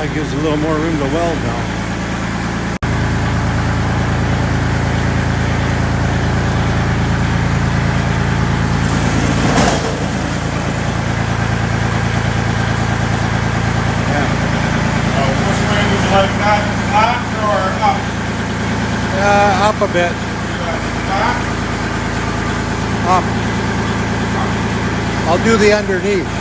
That gives a little more room to weld now. Which way would you like that? Flat or up? Up a bit. Flat? Up. I'll do the underneath.